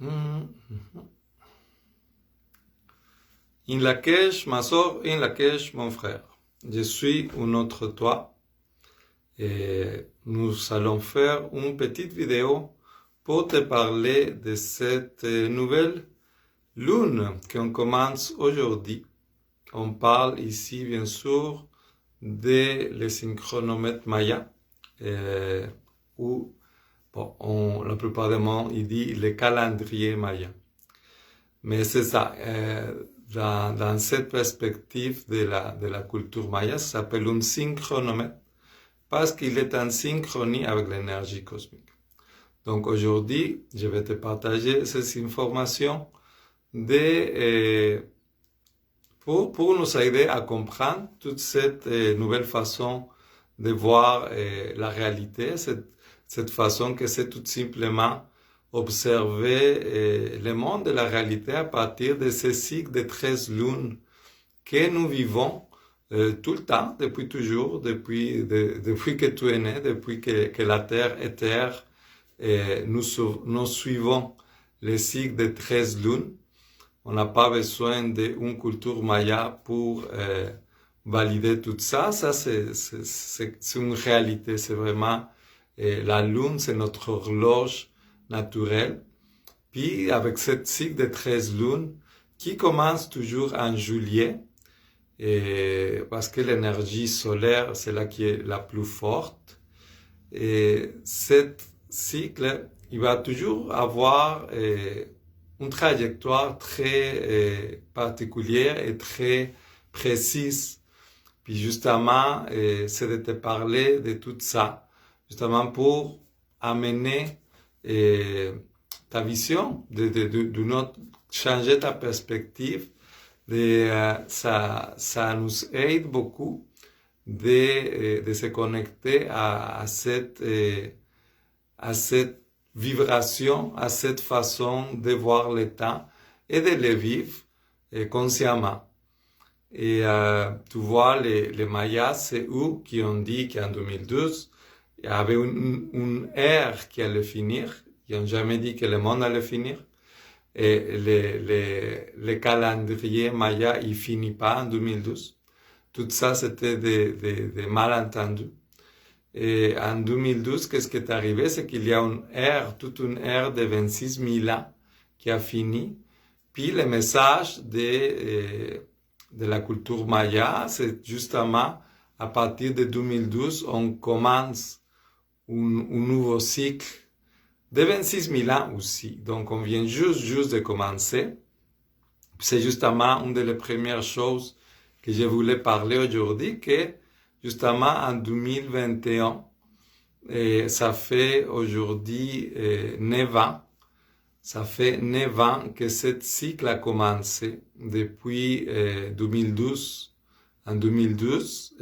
In Lakesh, ma sœur, in Lakesh, mon frère. Je suis un autre toi et nous allons faire une petite vidéo pour te parler de cette nouvelle lune qu'on commence aujourd'hui. On parle ici, bien sûr, des synchronomètres mayas, ou la plupart des gens ils disent le calendrier maya. Mais c'est ça, dans cette perspective de la culture maya, ça s'appelle un synchronomètre parce qu'il est en synchronie avec l'énergie cosmique. Donc aujourd'hui, je vais te partager ces informations pour nous aider à comprendre toute cette nouvelle façon de voir la réalité, cette façon que c'est tout simplement observer le monde de la réalité à partir de ces cycles de 13 lunes que nous vivons tout le temps, depuis toujours, depuis que tu es né, depuis que la Terre est Terre, nous suivons les cycles de 13 lunes. On n'a pas besoin d'une culture maya pour valider tout ça. Ça, c'est une réalité. C'est vraiment la lune, c'est notre horloge naturelle. Puis, avec cette cycle de 13 lunes qui commence toujours en juillet, parce que l'énergie solaire, c'est là qui est la plus forte. Et cet cycle, il va toujours avoir une trajectoire très particulière et très précise. Puis justement, c'est de te parler de tout ça, justement pour amener ta vision, changer ta perspective. Ça nous aide beaucoup de se connecter à cette vibration, à cette façon de voir le temps et de le vivre consciemment. Et tu vois, les Mayas, c'est eux qui ont dit qu'en 2012, il y avait une ère qui allait finir. Ils n'ont jamais dit que le monde allait finir. Et le calendrier Maya, il finit pas en 2012. Tout ça, c'était des malentendus. Et en 2012, qu'est-ce qui est arrivé? C'est qu'il y a toute une ère de 26 000 ans qui a fini. Puis le message de la culture maya, c'est justement à partir de 2012, on commence un nouveau cycle de 26 000 ans aussi. Donc on vient juste de commencer. C'est justement une des premières choses que je voulais parler aujourd'hui, que justement en 2021, et ça fait aujourd'hui 9 ans, ça fait 9 ans que ce cycle a commencé depuis 2012. En 2012,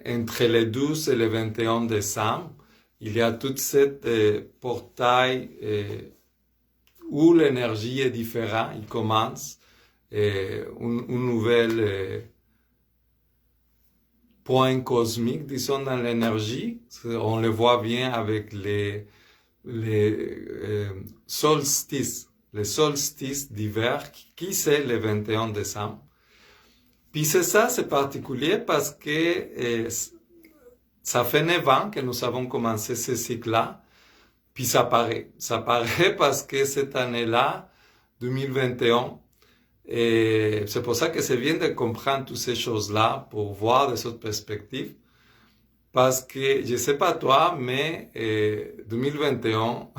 entre le 12 et le 21 décembre, il y a toute cette portail où l'énergie est différente. Il commence une nouvelle point cosmique, disons, dans l'énergie. On le voit bien avec les solstices d'hiver, qui c'est le 21 décembre. Puis c'est particulier parce que ça fait 9 ans que nous avons commencé ce cycle-là, puis ça paraît parce que cette année-là, 2021, et c'est pour ça que c'est bien de comprendre toutes ces choses-là pour voir de cette perspective, parce que je sais pas toi, mais 2021,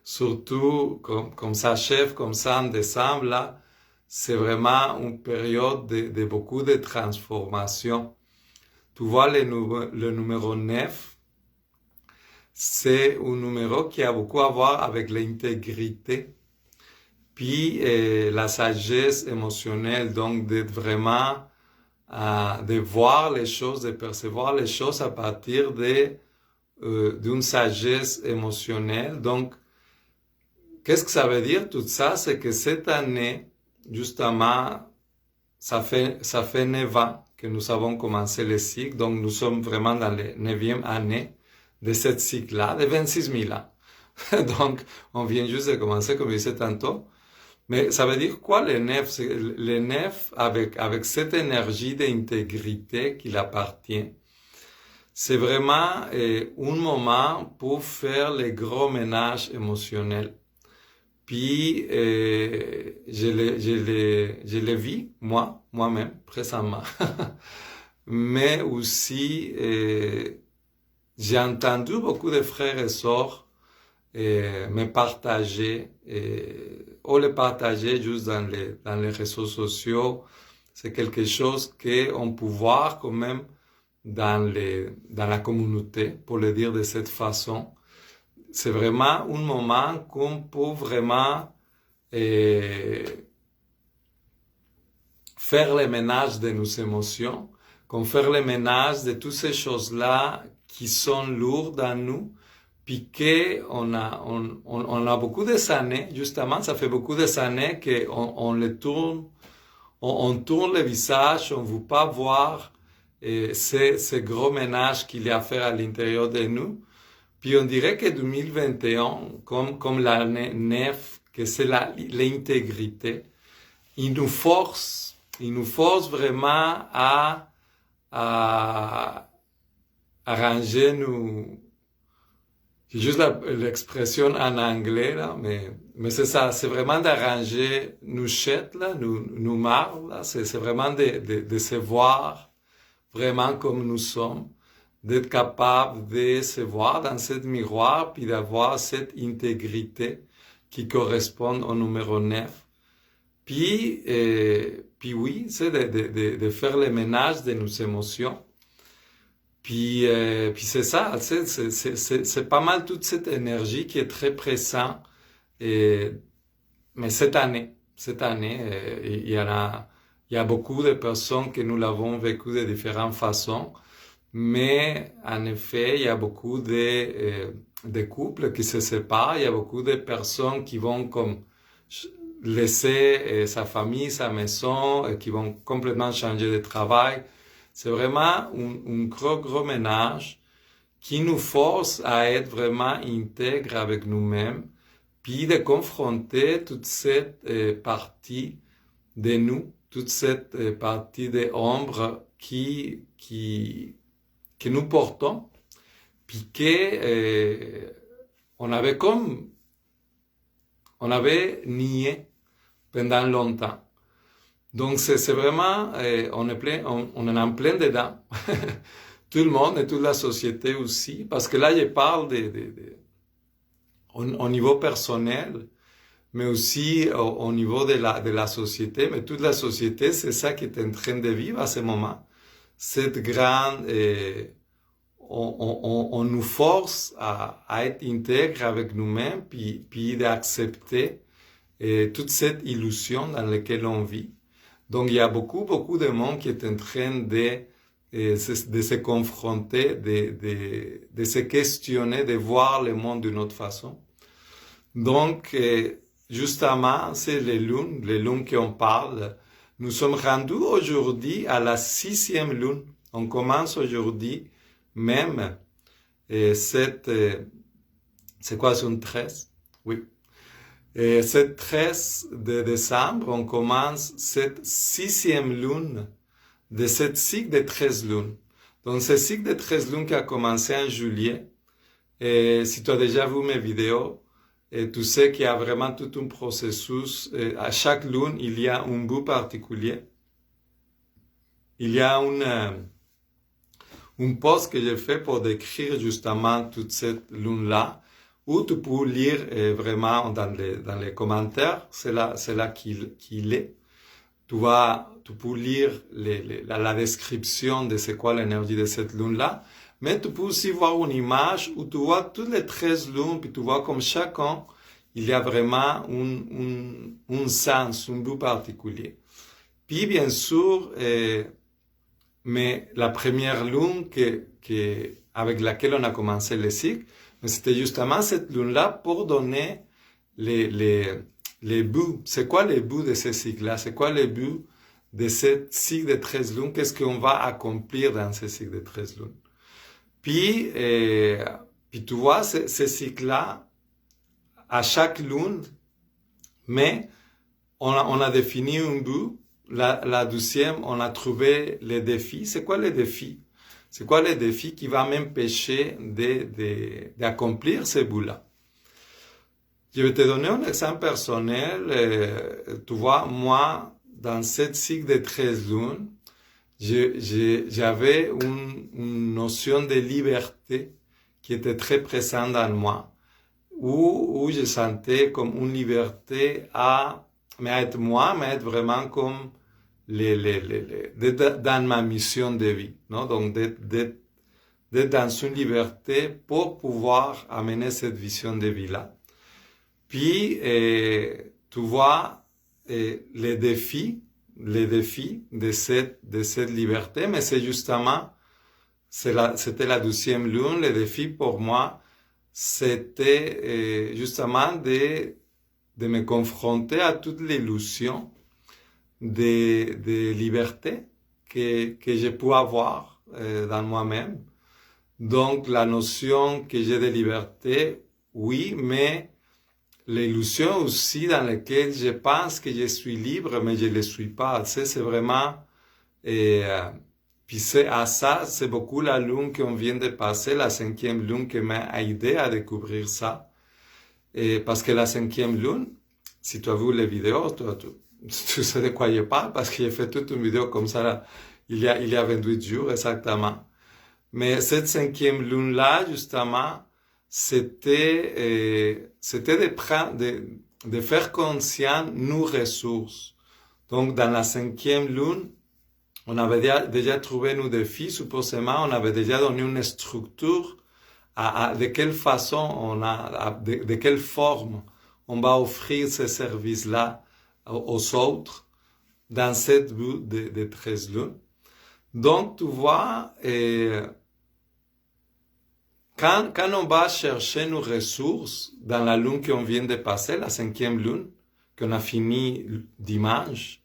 surtout comme ça s'achève comme ça en décembre, là, c'est vraiment une période de beaucoup de transformations. Tu vois, le numéro 9, c'est un numéro qui a beaucoup à voir avec l'intégrité, puis la sagesse émotionnelle, donc d'être vraiment, de voir les choses, de percevoir les choses à partir d'une sagesse émotionnelle. Donc, qu'est-ce que ça veut dire tout ça? C'est que cette année, justement, ça fait 9 ans que nous avons commencé le cycle, donc nous sommes vraiment dans la 9e année de ce cycle-là, de 26 000 ans. Donc, on vient juste de commencer, comme je disais tantôt. Mais ça veut dire quoi les nefs? Les nefs, avec cette énergie d'intégrité qui appartient, c'est vraiment un moment pour faire les gros ménages émotionnels. Puis, je le vis, moi-même, présentement. Mais aussi, j'ai entendu beaucoup de frères et sœurs me partager, ou le partager juste dans les réseaux sociaux. C'est quelque chose qu'on peut voir quand même dans la communauté, pour le dire de cette façon. C'est vraiment un moment qu'on peut vraiment faire le ménage de nos émotions, qu'on fait le ménage de toutes ces choses-là qui sont lourdes en nous, puis qu'on a beaucoup de années, justement, ça fait beaucoup de années qu'on les tourne, on tourne le visage, on ne veut pas voir ce gros ménage qu'il y a à faire à l'intérieur de nous. Puis on dirait que 2021, comme l'année 9, que c'est l'intégrité, il nous force vraiment à ranger nous. C'est juste l'expression en anglais, là, mais c'est ça, c'est vraiment d'arranger nos chètes, là, nos marres, là, c'est vraiment de se voir vraiment comme nous sommes, d'être capable de se voir dans ce miroir, puis d'avoir cette intégrité qui correspond au numéro 9. Puis oui, c'est de faire le ménage de nos émotions. Puis c'est ça, c'est pas mal toute cette énergie qui est très présente. Mais cette année, il y a beaucoup de personnes que nous l'avons vécu de différentes façons. Mais en effet, il y a beaucoup de couples qui se séparent. Il y a beaucoup de personnes qui vont comme laisser sa famille, sa maison, qui vont complètement changer de travail. C'est vraiment un gros ménage qui nous force à être vraiment intègres avec nous-mêmes, puis de confronter toute cette partie de nous, toute cette partie de ombre que nous portons, puis on avait nié pendant longtemps. Donc c'est vraiment, on est en plein dedans. Tout le monde et toute la société aussi, parce que là je parle au niveau personnel, mais aussi au niveau de la société. Mais toute la société, c'est ça qui est en train de vivre à ce moment. Cette grande, on nous force à être intègres avec nous-mêmes, puis d'accepter toute cette illusion dans laquelle on vit. Donc il y a beaucoup de monde qui est en train de se confronter, de se questionner, de voir le monde d'une autre façon. Donc justement, c'est les lunes qu'on parle. Nous sommes rendus aujourd'hui à la 6e lune. On commence aujourd'hui même c'est quoi, c'est un 13? Oui. Et cette 13 de décembre, on commence cette 6e lune de cette cycle de 13 lunes. Donc, ce cycle de 13 lunes qui a commencé en juillet, et si tu as déjà vu mes vidéos, et tu sais qu'il y a vraiment tout un processus. À chaque lune, il y a un but particulier. Il y a un post que j'ai fait pour décrire justement toute cette lune-là, où tu peux lire vraiment dans les commentaires, c'est là qu'il est. Tu peux lire la description de c'est quoi l'énergie de cette lune-là, mais tu peux aussi voir une image où tu vois toutes les 13 lunes, puis tu vois comme chacun, il y a vraiment un sens, un but particulier. Puis bien sûr, mais la première lune avec laquelle on a commencé le cycle, c'était justement cette lune-là pour donner les buts. C'est quoi les buts de ce cycle-là? C'est quoi les buts de ce cycle de 13 lunes? Qu'est-ce qu'on va accomplir dans ce cycle de 13 lunes? Puis tu vois, ce cycle-là, à chaque lune, mais on a défini un but. La 12e, on a trouvé les défis. C'est quoi les défis? C'est quoi les défis qui vont m'empêcher d'accomplir ce but-là? Je vais te donner un exemple personnel. Tu vois, moi, dans cette cycle de 13 lunes, j'avais une notion de liberté qui était très présente dans moi, où je sentais comme une liberté à être moi, mais être vraiment comme dans ma mission de vie, non? Donc, d'être dans une liberté pour pouvoir amener cette vision de vie-là. Puis, tu vois, les défis de cette liberté, mais c'est justement, c'était la 12e lune, le défi pour moi, c'était justement de me confronter à toute l'illusion de liberté que je peux avoir dans moi-même. Donc, la notion que j'ai de liberté, oui, mais l'illusion aussi dans laquelle je pense que je suis libre, mais je ne le suis pas. Tu sais, c'est vraiment... puis c'est beaucoup la lune qu'on vient de passer, la 5e lune qui m'a aidé à découvrir ça. Parce que la 5e lune, si tu as vu les vidéos, tu sais de quoi je parle, parce que j'ai fait toute une vidéo comme ça là, il y a 28 jours exactement. Mais cette 5e lune-là, justement, c'était de faire conscient nos ressources. Donc, dans la 5e lune, on avait déjà trouvé nos défis, supposément, on avait déjà donné une structure de quelle façon de quelle forme on va offrir ces services-là aux autres dans cette but de 13 lunes. Donc, tu vois, quand on va chercher nos ressources dans la lune qu'on vient de passer, la 5e lune, qu'on a fini dimanche,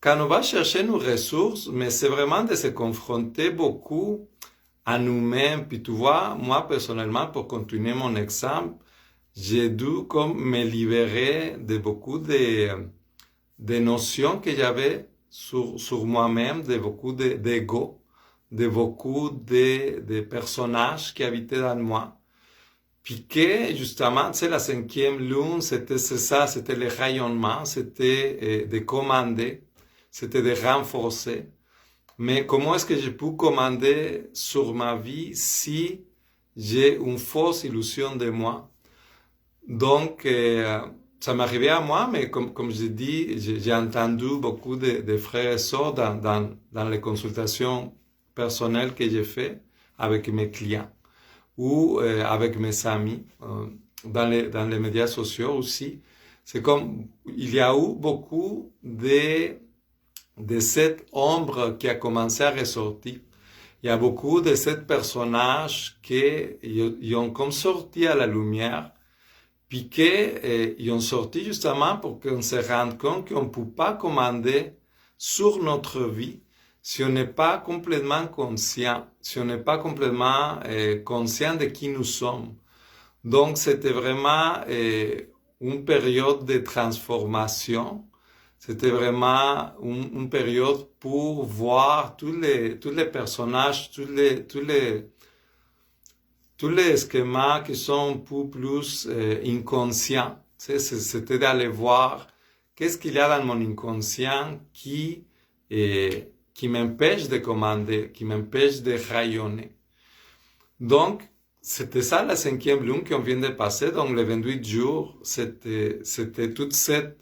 quand on va chercher nos ressources, mais c'est vraiment de se confronter beaucoup à nous-mêmes. Puis tu vois, moi personnellement, pour continuer mon exemple, j'ai dû comme me libérer de beaucoup de notions que j'avais sur moi-même, de beaucoup d'ego, de beaucoup de personnages qui habitaient dans moi. Puis que, justement, tu sais, la 5e lune, c'était ça, c'était le rayonnement, c'était de commander, c'était de renforcer. Mais comment est-ce que je peux commander sur ma vie si j'ai une fausse illusion de moi? Donc, ça m'arrivait à moi, mais comme je dis, j'ai entendu beaucoup de frères et sœurs dans les consultations personnelles que j'ai fait avec mes clients ou avec mes amis, dans les médias sociaux aussi. C'est comme, il y a eu beaucoup de cette ombre qui a commencé à ressortir. Il y a beaucoup de ces personnages qui ont comme sorti à la lumière, puis qu'ils ont sorti justement pour qu'on se rende compte qu'on ne peut pas commander sur notre vie si on n'est pas complètement conscient, si on n'est pas complètement conscient de qui nous sommes. Donc, c'était vraiment une période de transformation. C'était vraiment une période pour voir tous les personnages, tous les schémas qui sont un peu plus inconscients. C'était d'aller voir qu'est-ce qu'il y a dans mon inconscient qui m'empêche de commander, qui m'empêche de rayonner. Donc, c'était ça la 5e lune qu'on vient de passer. Donc, les 28 jours, c'était toute cette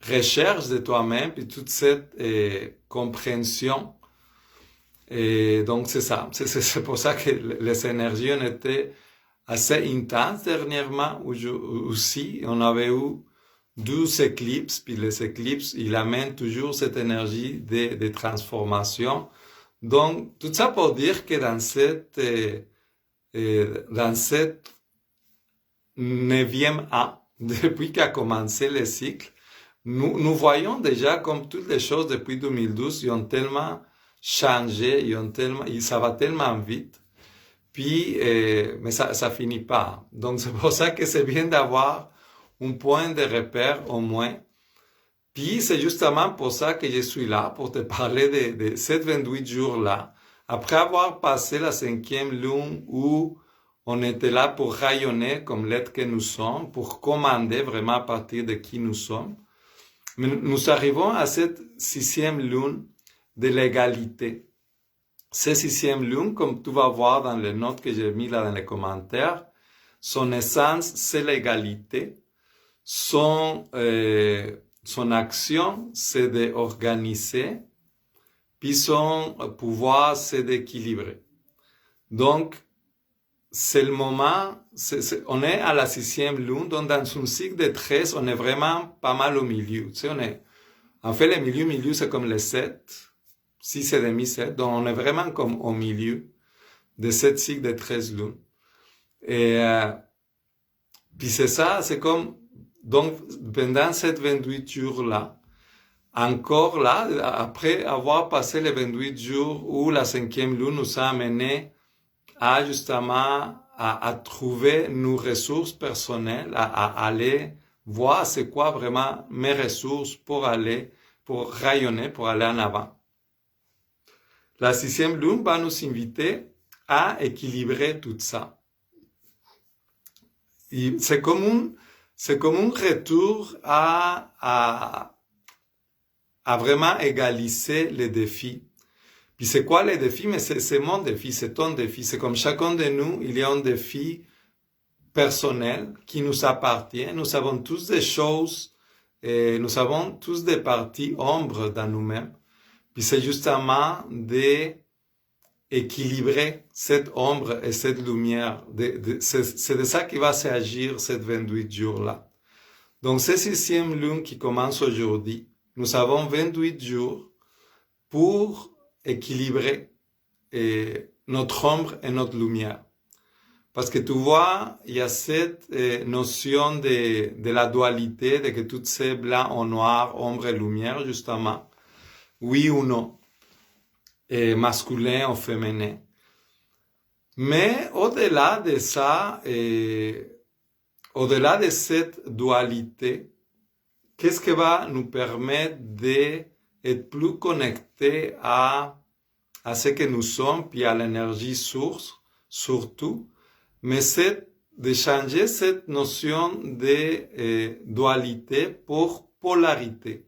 recherche de toi-même et toute cette compréhension. Et donc, c'est ça. C'est pour ça que les énergies ont été assez intenses dernièrement. Aussi, on avait eu 12 éclipses, puis les éclipses, ils amènent toujours cette énergie de transformation. Donc, tout ça pour dire que dans cette 9e an, depuis qu'a commencé le cycle, nous voyons déjà comme toutes les choses depuis 2012, ils ont tellement changé, ça va tellement vite. Puis, mais ça finit pas. Donc, c'est pour ça que c'est bien d'avoir un point de repère au moins. Puis, c'est justement pour ça que je suis là, pour te parler de ces 28 jours-là. Après avoir passé la 5e lune où on était là pour rayonner comme l'être que nous sommes, pour commander vraiment à partir de qui nous sommes. Mais nous arrivons à cette 6e lune de l'égalité. Cette 6e lune, comme tu vas voir dans les notes que j'ai mis là dans les commentaires, son essence, c'est l'égalité. Son action, c'est d'organiser. Puis son pouvoir, c'est d'équilibrer. Donc, c'est le moment, on est à la 6e lune, donc dans un cycle de 13, on est vraiment pas mal au milieu. Tu sais, en fait, le milieu, c'est comme les 7. 6 et demi, 7. Donc, on est vraiment comme au milieu de cette cycle de 13 lunes. Et puis c'est ça, c'est comme, donc, pendant ces 28 jours-là, encore là, après avoir passé les 28 jours où la 5e lune nous a amené à justement à trouver nos ressources personnelles, à aller voir c'est quoi vraiment mes ressources pour rayonner, pour aller en avant. La 6e lune va nous inviter à équilibrer tout ça. C'est comme un retour à vraiment égaliser les défis. Puis c'est quoi les défis? Mais c'est mon défi, c'est ton défi. C'est comme chacun de nous, il y a un défi personnel qui nous appartient. Nous avons tous des choses, et nous avons tous des parties ombres dans nous-mêmes. Puis c'est justement d'équilibrer cette ombre et cette lumière. C'est de ça qui va s'agir ces 28 jours-là. Donc, cette 6e lune qui commence aujourd'hui, nous avons 28 jours pour équilibrer notre ombre et notre lumière. Parce que tu vois, il y a cette notion de la dualité, de que tout c'est blanc ou noir, ombre et lumière, justement. Oui ou non, et masculin ou féminin. Mais au-delà de ça, au-delà de cette dualité, qu'est-ce qui va nous permettre d'être plus connectés à ce que nous sommes, puis à l'énergie source, surtout, mais c'est de changer cette notion de dualité pour polarité.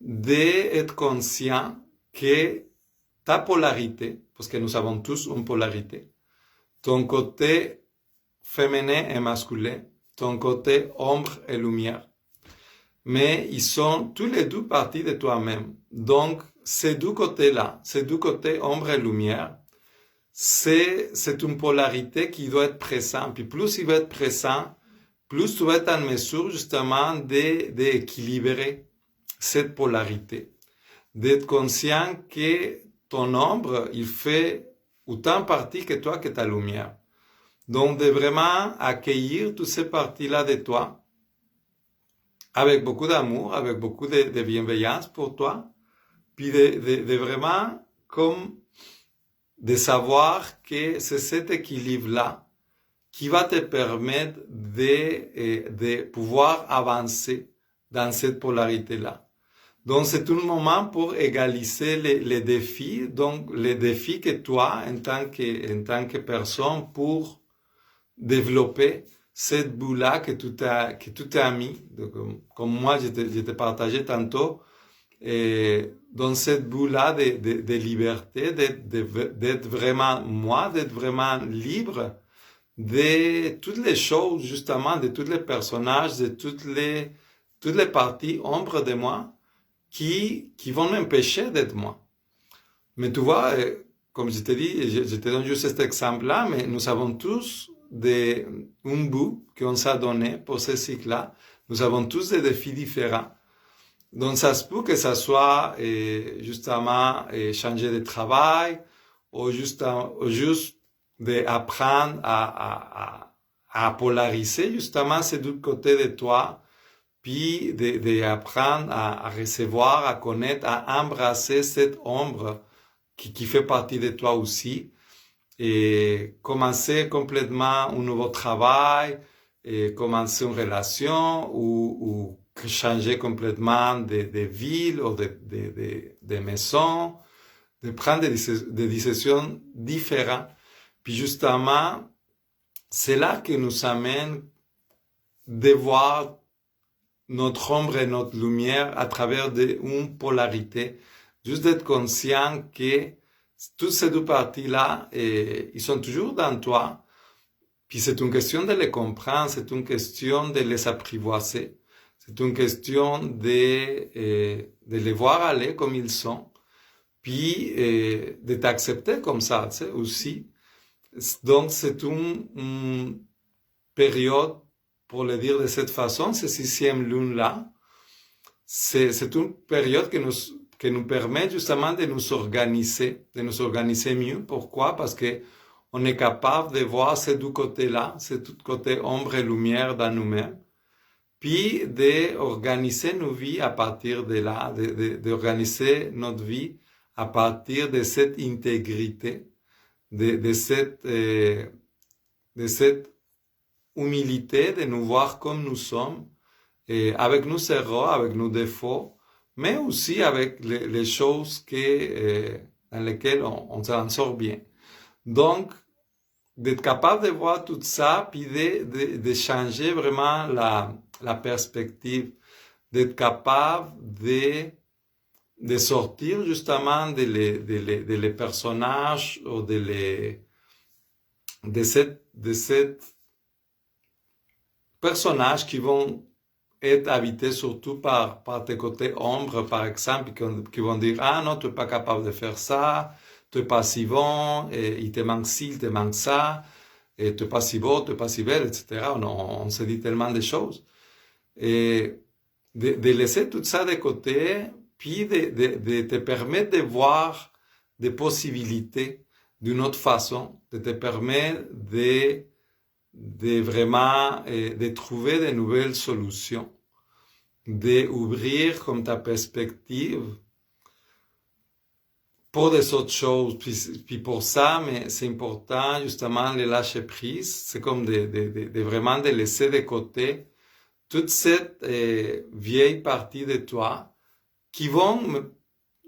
D'être conscient que ta polarité, parce que nous avons tous une polarité, ton côté féminin et masculin, ton côté ombre et lumière, mais ils sont tous les deux parties de toi-même. Donc, ces deux côtés-là, ces deux côtés ombre et lumière, c'est une polarité qui doit être présente. Puis plus il va être présent, plus tu vas être en mesure justement d'équilibrer cette polarité, d'être conscient que ton ombre, il fait autant partie que toi, que ta lumière. Donc, de vraiment accueillir toutes ces parties-là de toi, avec beaucoup d'amour, avec beaucoup de bienveillance pour toi, puis de vraiment comme de savoir que c'est cet équilibre-là qui va te permettre de pouvoir avancer dans cette polarité-là. Donc, c'est un moment pour égaliser les défis, donc les défis que toi, en tant que personne, pour développer cette boule-là que tu t'as mis, comme moi je te partageais tantôt, et dans cette boule-là de liberté, d'être vraiment moi, d'être vraiment libre de toutes les choses, justement, de tous les personnages, de toutes les parties ombres de moi, qui vont m'empêcher d'être moi. Mais tu vois, comme je t'ai dit, je te donne juste cet exemple-là, mais nous avons tous un bout qu'on s'est donné pour ce cycle-là. Nous avons tous des défis différents. Donc, ça se peut que ça soit justement changer de travail, ou juste d'apprendre à polariser justement ces deux côtés de toi, puis d'apprendre à recevoir, à connaître, à embrasser cette ombre qui fait partie de toi aussi, et commencer complètement un nouveau travail, et commencer une relation ou changer complètement de ville ou de maison, de prendre des décisions différentes. Puis justement, c'est là que nous amène de voir notre ombre et notre lumière à travers une polarité. Juste d'être conscient que toutes ces deux parties-là, ils sont toujours dans toi. Puis c'est une question de les comprendre, c'est une question de les apprivoiser. C'est une question de les voir aller comme ils sont. Puis de t'accepter comme ça, tu sais, aussi. Donc c'est une période, pour le dire de cette façon, cette 6e lune-là, c'est une période qui nous permet justement de nous organiser mieux. Pourquoi? Parce que on est capable de voir ces deux côtés-là, ces deux côtés ombre et lumière dans nous-mêmes, puis d'organiser nos vies à partir de là, d'organiser notre vie à partir de cette intégrité, de cette humilité de nous voir comme nous sommes, et avec nos erreurs, avec nos défauts, mais aussi avec les choses dans lesquelles on s'en sort bien. Donc, d'être capable de voir tout ça, puis de changer vraiment la perspective, d'être capable de sortir justement les personnages ou de cette personnages qui vont être habités surtout par tes côtés ombres, par exemple, qui vont dire, ah non, tu n'es pas capable de faire ça, tu n'es pas si bon, et il te manque ci, il te manque ça, et tu n'es pas si beau, tu n'es pas si belle, etc. On se dit tellement de choses. Et de laisser tout ça de côté, puis de te permettre de voir des possibilités d'une autre façon, de te permettre de vraiment de trouver de nouvelles solutions, d'ouvrir comme ta perspective pour des autres choses. Puis pour ça, mais c'est important justement le lâcher prise, c'est comme de vraiment de laisser de côté toute cette vieille partie de toi qui vont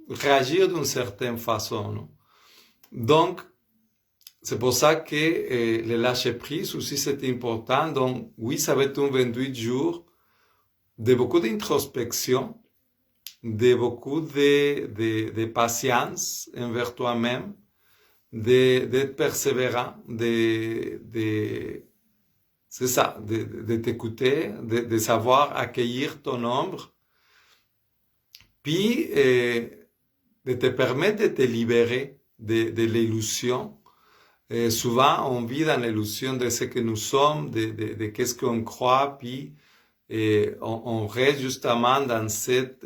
réagir d'une certaine façon. Non? Donc, c'est pour ça que le lâcher prise aussi c'est important. Donc oui, ça va être un 28 jours de beaucoup d'introspection, de beaucoup de patience envers toi-même, d'être persévérant, c'est ça, de t'écouter, de savoir accueillir ton ombre, puis de te permettre de te libérer de l'illusion. Et souvent, on vit dans l'illusion de ce que nous sommes, de qu'est-ce qu'on croit, puis on reste justement dans cette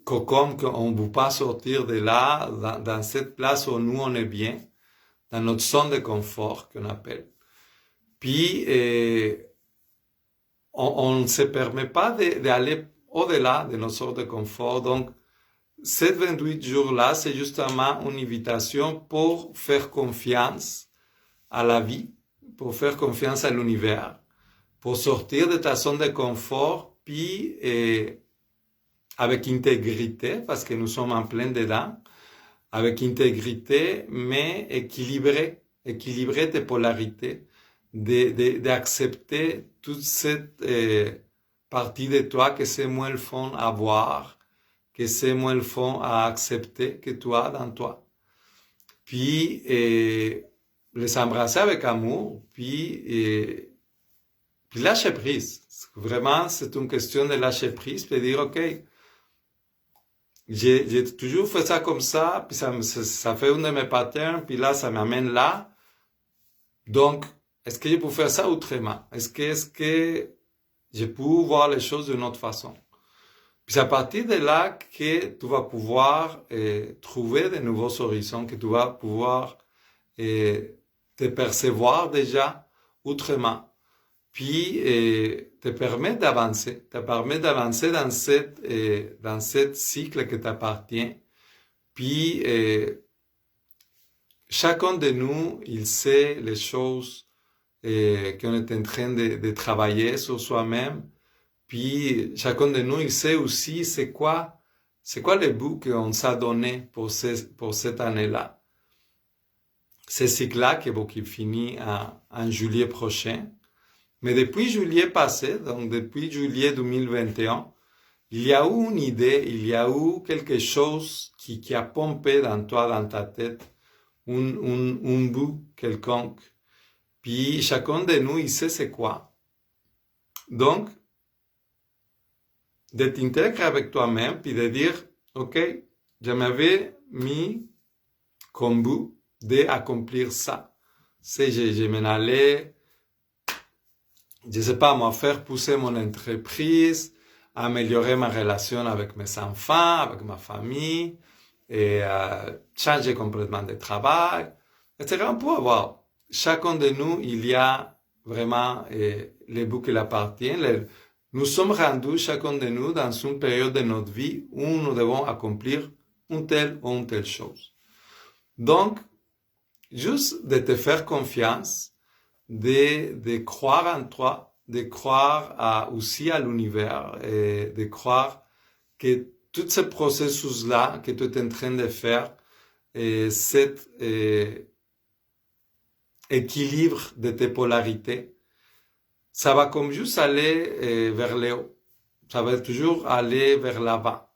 cocon qu'on ne veut pas sortir de là, dans cette place où nous on est bien, dans notre zone de confort qu'on appelle. Puis on ne se permet pas d'aller au-delà de notre zone de confort. Donc, ces 28 jours-là, c'est justement une invitation pour faire confiance à la vie, pour faire confiance à l'univers, pour sortir de ta zone de confort, puis avec intégrité, parce que nous sommes en plein dedans, avec intégrité, mais équilibré tes polarités, d'accepter toute cette partie de toi que c'est moins le fond à voir, que c'est moins le fond à accepter que toi dans toi. Puis les embrasser avec amour, puis lâcher prise. Vraiment, c'est une question de lâcher prise, puis dire, ok, j'ai toujours fait ça comme ça, puis ça fait un de mes patterns, puis là, ça m'amène là. Donc, est-ce que je peux faire ça autrement? Est-ce que je peux voir les choses d'une autre façon? Puis c'est à partir de là que tu vas pouvoir trouver de nouveaux horizons, que tu vas pouvoir te percevoir déjà autrement. Puis te permettre d'avancer, dans cette cycle qui t'appartient. Puis chacun de nous, il sait les choses qu'on est en train de travailler sur soi-même. Puis chacun de nous, il sait aussi c'est quoi le but qu'on s'est donné pour cette année-là. Ce cycle-là qui finit en juillet prochain. Mais depuis juillet passé, donc depuis juillet 2021, il y a eu une idée, il y a eu quelque chose qui a pompé dans toi, dans ta tête, un but quelconque. Puis chacun de nous, il sait c'est quoi. Donc, de t'intégrer avec toi-même, puis de dire, ok, je m'avais mis comme but d'accomplir ça. C'est, je m'en allais, je sais pas moi, faire pousser mon entreprise, améliorer ma relation avec mes enfants, avec ma famille, et changer complètement de travail, etc. On peut avoir, chacun de nous, il y a vraiment les buts qui l'appartiennent. Nous sommes rendus, chacun de nous, dans une période de notre vie où nous devons accomplir une telle ou une telle chose. Donc, juste de te faire confiance, de croire en toi, de croire aussi à l'univers, et de croire que tout ce processus-là que tu es en train de faire, cet équilibre de tes polarités, ça va comme juste aller vers le haut. Ça va toujours aller vers l'avant.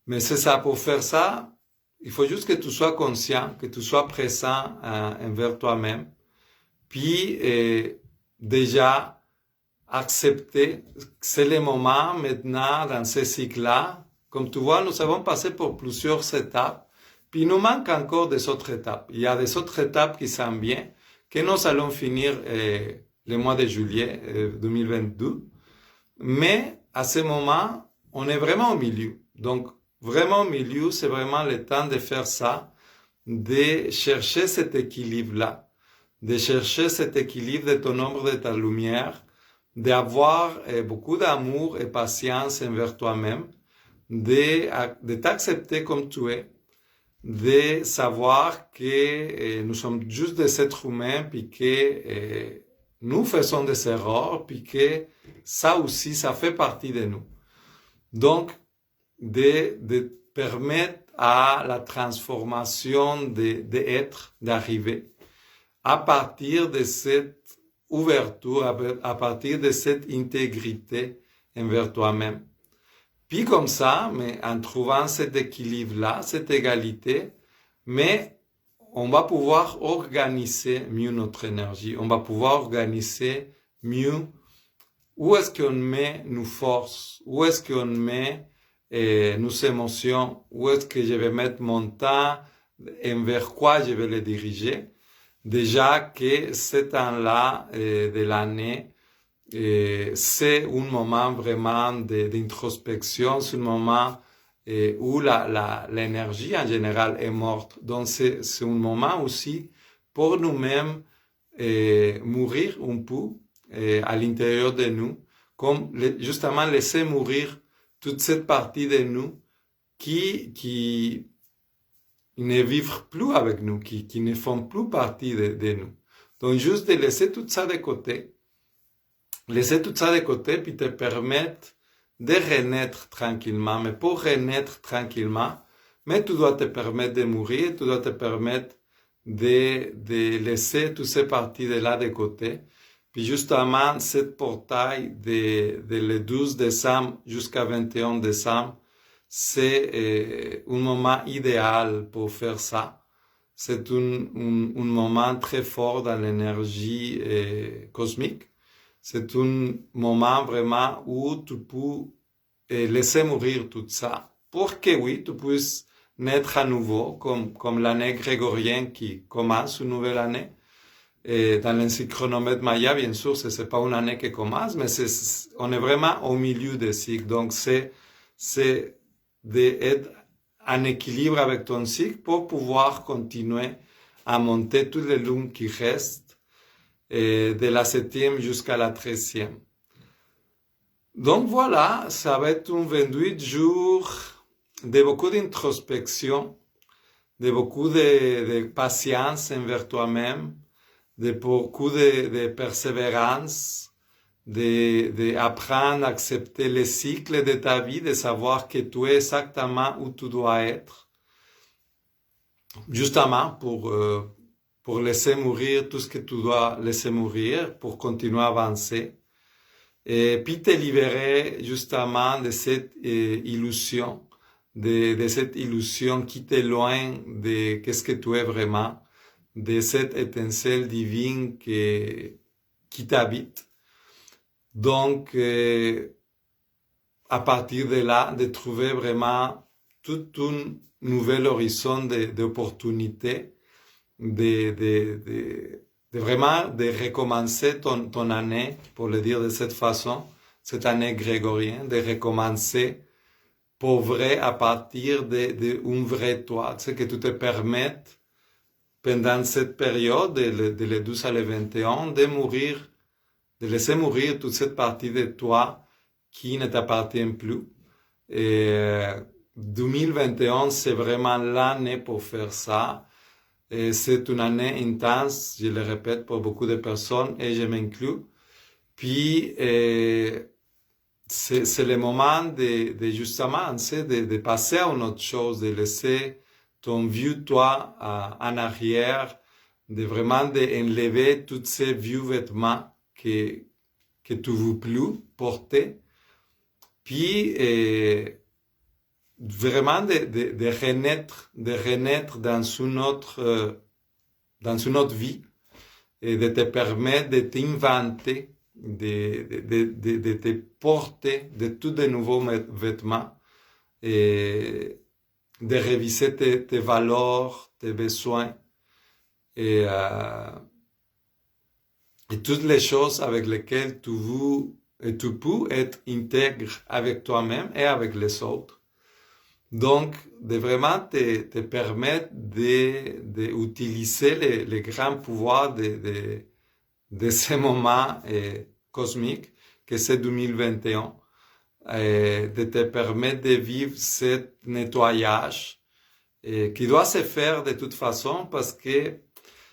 Mais c'est ça, pour faire ça, il faut juste que tu sois conscient, que tu sois présent envers toi-même. Puis, déjà, accepter que c'est le moment maintenant dans ce cycle-là. Comme tu vois, nous avons passé pour plusieurs étapes. Puis, il nous manque encore des autres étapes. Il y a des autres étapes qui s'en viennent, que nous allons finir le mois de juillet 2022. Mais à ce moment, on est vraiment au milieu. Donc, vraiment au milieu, c'est vraiment le temps de faire ça, de chercher cet équilibre-là, de chercher cet équilibre de ton ombre, de ta lumière, d'avoir beaucoup d'amour et patience envers toi-même, de t'accepter comme tu es, de savoir que nous sommes juste des êtres humains, puis que nous faisons des erreurs, puis que ça aussi, ça fait partie de nous. Donc, de permettre à la transformation d'être, d'arriver, à partir de cette ouverture, à partir de cette intégrité envers toi-même. Puis comme ça, mais en trouvant cet équilibre-là, cette égalité, mais on va pouvoir organiser mieux notre énergie, on va pouvoir organiser mieux où est-ce qu'on met nos forces, où est-ce qu'on met nos émotions, où est-ce que je vais mettre mon temps, envers quoi je vais le diriger. Déjà que ce temps-là de l'année, c'est un moment vraiment d'introspection, c'est un moment où l'énergie en général est morte. Donc c'est un moment aussi pour nous-mêmes mourir un peu à l'intérieur de nous, comme justement laisser mourir toute cette partie de nous qui ne vivent plus avec nous, qui ne font plus partie de nous. Donc juste de laisser tout ça de côté, puis te permettre de renaître tranquillement. Mais pour renaître tranquillement, mais tu dois te permettre de mourir, tu dois te permettre de laisser toutes ces parties de là de côté. Puis justement, cette portail de le 12 décembre jusqu'à 21 décembre, c'est un moment idéal pour faire ça. C'est un moment très fort dans l'énergie cosmique. C'est un moment vraiment où tu peux laisser mourir tout ça pour que oui, tu puisses naître à nouveau comme l'année grégorienne qui commence une nouvelle année. Et dans l'encyclonomètre Maya, bien sûr, c'est pas une année qui commence, mais on est vraiment au milieu des cycles. Donc, c'est d'être en équilibre avec ton cycle pour pouvoir continuer à monter toutes les lunes qui restent, de la 7e jusqu'à la 13e. Donc voilà, ça va être un 28 jours de beaucoup d'introspection, de beaucoup de patience envers toi-même, de beaucoup de persévérance, d'apprendre à accepter les cycles de ta vie, de savoir que tu es exactement où tu dois être, justement pour laisser mourir tout ce que tu dois laisser mourir, pour continuer à avancer. Et puis te libérer justement de cette illusion, de cette illusion qui t'éloigne de qu'est-ce que tu es vraiment, de cette étincelle divine qui t'habite. Donc, à partir de là, de trouver vraiment tout un nouvel horizon d'opportunités, de vraiment de recommencer ton année, pour le dire de cette façon, cette année grégorienne, de recommencer pour vrai à partir d'un vrai toi, tu sais, que tu te permettes pendant cette période, de le 12 à le 21, de mourir, de laisser mourir toute cette partie de toi qui ne t'appartient plus. Et 2021, c'est vraiment l'année pour faire ça. Et c'est une année intense, je le répète, pour beaucoup de personnes, et je m'inclus. Puis, c'est le moment de justement, de passer à une autre chose, de laisser ton vieux toi en arrière, de vraiment d'enlever tous ces vieux vêtements que tu ne veux plus porter. Puis, vraiment de renaître dans une autre vie et de te permettre de t'inventer, de te porter de tous de nouveaux vêtements et de réviser tes valeurs, tes besoins et toutes les choses avec lesquelles tu veux et tu peux être intègre avec toi-même et avec les autres. Donc, de vraiment te permettre d'utiliser les grands pouvoirs de ces moments cosmiques que c'est 2021, de te permettre de vivre ce nettoyage qui doit se faire de toute façon, parce que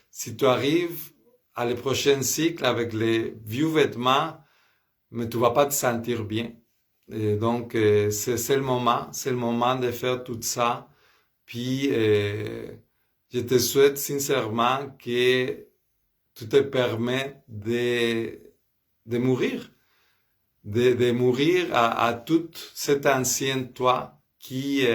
si tu arrives à le prochain cycle avec les vieux vêtements, mais tu vas pas te sentir bien. Et donc, c'est le moment de faire tout ça. Puis, je te souhaite sincèrement que tu te permets de mourir, de mourir à toute cet ancien toi qui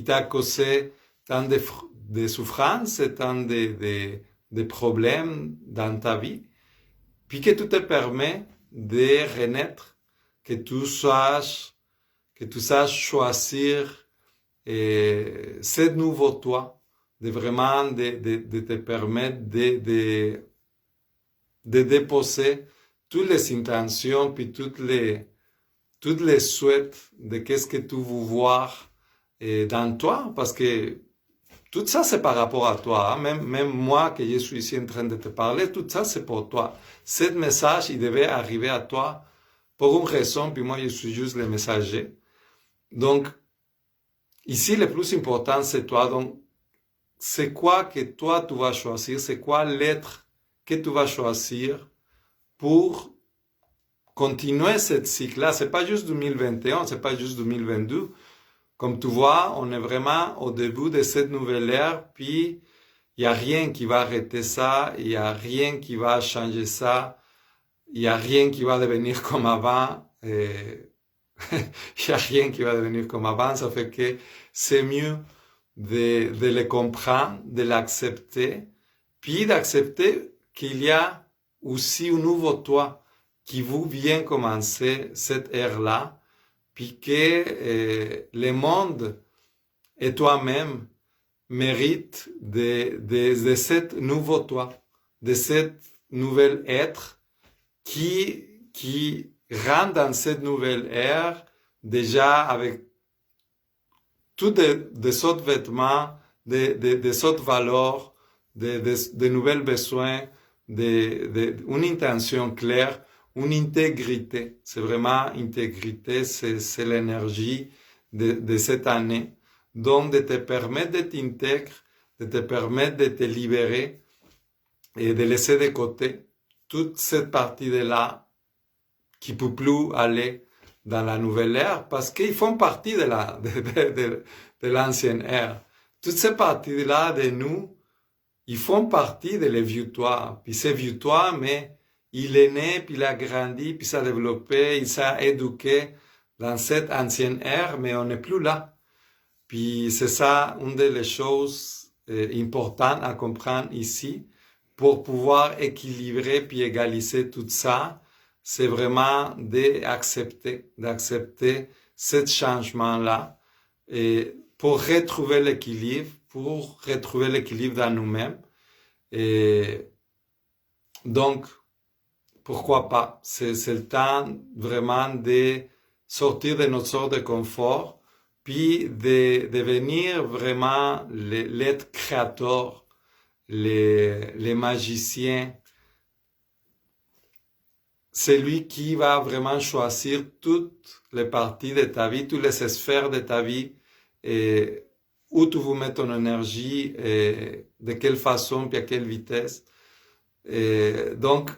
t'a causé tant de souffrances et tant de problèmes dans ta vie, puis que tu te permets de renaître, que tu saches choisir ce nouveau toi, de vraiment de te permettre de déposer toutes les intentions puis toutes les souhaits de qu'est-ce que tu veux voir dans toi, parce que tout ça c'est par rapport à toi, hein? Même moi que je suis ici en train de te parler, tout ça c'est pour toi. Ce message il devait arriver à toi pour une raison, puis moi je suis juste le messager. Donc ici le plus important c'est toi. Donc c'est quoi que toi tu vas choisir, c'est quoi l'être que tu vas choisir pour continuer ce cycle-là. C'est pas juste 2021, c'est pas juste 2022. Comme tu vois, on est vraiment au début de cette nouvelle ère, puis il n'y a rien qui va arrêter ça, il n'y a rien qui va changer ça, il n'y a rien qui va devenir comme avant, il n'y a rien qui va devenir comme avant, ça fait que c'est mieux de le comprendre, de l'accepter, puis d'accepter qu'il y a aussi un nouveau toi qui vous vient commencer cette ère-là, puis que le monde et toi-même méritent de cet nouveau toi, de cet nouvel être qui rentre dans cette nouvelle ère déjà avec tous des autres vêtements, des autres valeurs, de nouvelles besoins, une intention claire, une intégrité. C'est vraiment intégrité, c'est l'énergie de cette année. Donc, de te permettre d'être intègre, de te permettre de te libérer et de laisser de côté toute cette partie de là qui ne peut plus aller dans la nouvelle ère parce qu'ils font partie de l'ancienne ère. Toutes ces parties-là de nous, ils font partie de les vieux toi. Puis ces vieux toi, mais il est né, puis il a grandi, puis s'est développé, il s'est éduqué dans cette ancienne ère, mais on n'est plus là. Puis c'est ça, une des choses importantes à comprendre ici, pour pouvoir équilibrer puis égaliser tout ça, c'est vraiment d'accepter ce changement-là et pour retrouver l'équilibre, dans nous-mêmes. Et donc, pourquoi pas? C'est le temps vraiment de sortir de notre zone de confort, puis de devenir vraiment l'être créateur, les magiciens. C'est lui qui va vraiment choisir toutes les parties de ta vie, toutes les sphères de ta vie, et où tu veux mettre ton énergie, et de quelle façon, puis à quelle vitesse. Et donc,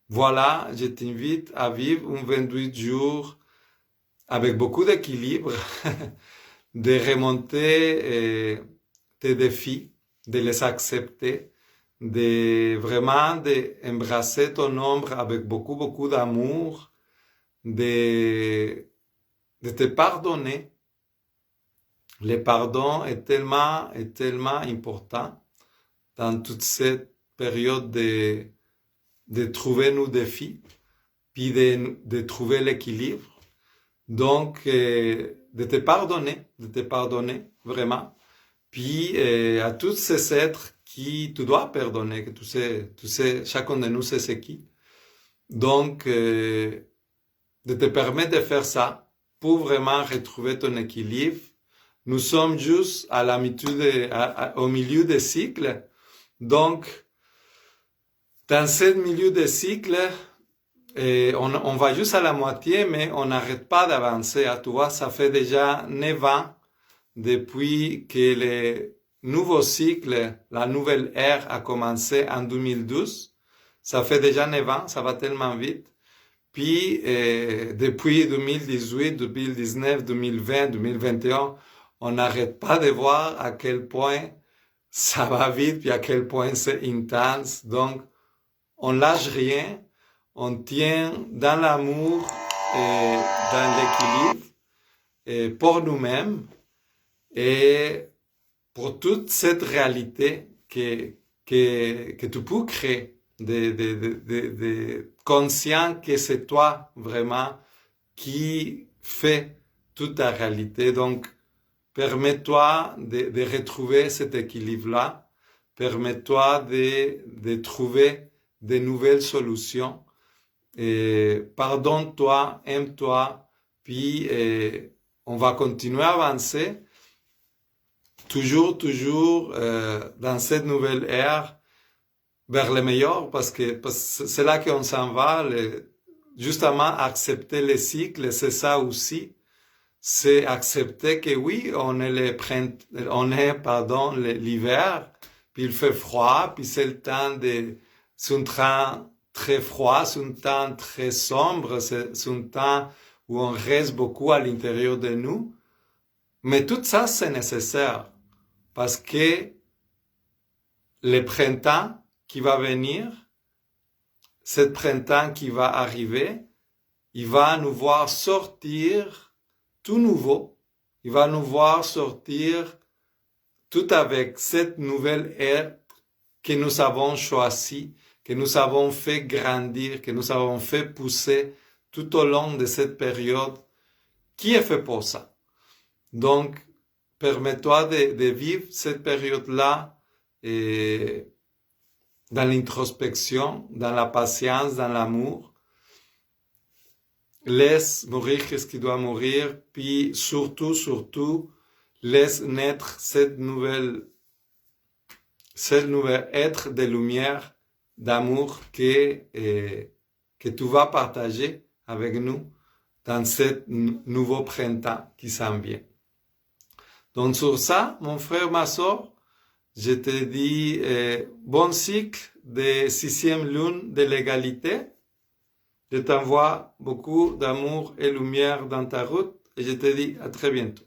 voilà, je t'invite à vivre un 28 jours avec beaucoup d'équilibre, de remonter tes défis, de les accepter, de vraiment d'embrasser ton ombre avec beaucoup d'amour, de te pardonner. Le pardon est tellement important dans toute cette période de trouver nos défis, puis de trouver l'équilibre. Donc, de te pardonner vraiment. Puis à tous ces êtres qui tu dois pardonner, que tu sais, chacun de nous sait c'est qui. Donc, de te permettre de faire ça pour vraiment retrouver ton équilibre. Nous sommes juste au milieu des cycles. Donc, dans ce milieu des cycles, on va juste à la moitié, mais on n'arrête pas d'avancer. Tu vois, ça fait déjà 9 ans depuis que le nouveau cycle, la nouvelle ère a commencé en 2012. Ça fait déjà 9 ans, ça va tellement vite. Puis, depuis 2018, 2019, 2020, 2021, on n'arrête pas de voir à quel point ça va vite, puis à quel point c'est intense. Donc, on lâche rien, on tient dans l'amour et dans l'équilibre et pour nous-mêmes et pour toute cette réalité que tu peux créer, de conscient que c'est toi vraiment qui fait toute ta réalité. Donc, permets-toi de retrouver cet équilibre-là, permets-toi de trouver de nouvelles solutions. Et pardonne-toi, aime-toi, puis on va continuer à avancer, toujours dans cette nouvelle ère, vers le meilleur, parce que c'est là qu'on s'en va, justement accepter les cycles, c'est ça aussi, c'est accepter que oui, on est l'hiver, puis il fait froid, puis c'est le temps c'est un temps très froid, c'est un temps très sombre, c'est un temps où on reste beaucoup à l'intérieur de nous. Mais tout ça, c'est nécessaire parce que le printemps qui va venir, ce printemps qui va arriver, il va nous voir sortir tout nouveau. Il va nous voir sortir tout avec cette nouvelle ère que nous avons choisie, que nous avons fait grandir, que nous avons fait pousser tout au long de cette période qui est fait pour ça. Donc, permets-toi de vivre cette période-là et dans l'introspection, dans la patience, dans l'amour. Laisse mourir ce qui doit mourir, puis surtout, laisse naître cette nouvelle être de lumière, d'amour que tu vas partager avec nous dans ce nouveau printemps qui s'en vient. Donc sur ça, mon frère, ma soeur, je te dis bon cycle de 6e lune de l'égalité. Je t'envoie beaucoup d'amour et lumière dans ta route et je te dis à très bientôt.